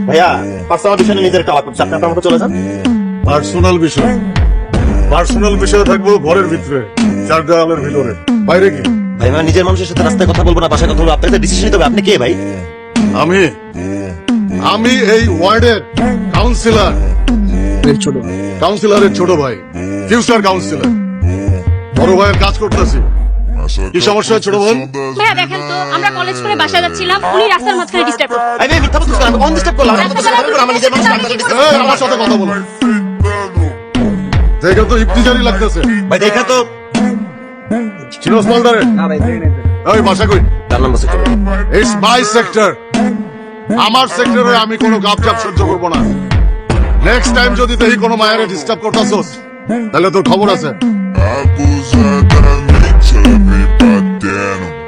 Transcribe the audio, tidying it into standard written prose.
ভাইয়া পার্সোনাল বিষয় নিয়ে নিজের কালা করছে, আপনি আপনার মতো চলে যান। পার্সোনাল বিষয় থাকবো ঘরের ভিতরে, চার দেওয়ালের ভিতরে, বাইরে কি? ভাই মানে নিজের মানুষের সাথে রাস্তায় কথা বলবো না, বাসায় কথা বলবো, আপনাকে ডিসিশন নিতে হবে। আপনি কে ভাই? আমি এই ওয়ার্ডের কাউন্সিলর, কাউন্সিলরের ছোট ভাই, ফিউচার কাউন্সিলর। বড় ভাইয়ের কাজ করতেছি। কি সমস্যা ছোট বোন? ভাইয়া দেখেন তো, আমরা কলেজ করে বাসায় যাচ্ছিলাম, উনি রাস্তার মাঝখানে ডিস্টার্ব করছে। আমি মিথ্যা বলতেছি না, আমি অন ডিস্টার্ব করলাম। আমি তো আমার নিজের মানুষ, আমার সাথে কথা বলো। দেখে তো ইফতিজারি লাগতেছে। ভাই দেখা তো চিনোস মালদারে? ওই বাসা কই? তার নাম বলছে ইটস মাই সেক্টর। আমার সেক্টরে আমি কোনো গাপচাপ সহ্য করবো না। নেক্সট টাইম যদি দেখি কোনো মায়ের ডিস্টার্ব করতেছস, তাহলে তোর খবর আছে। Acusada, nem te vi batendo.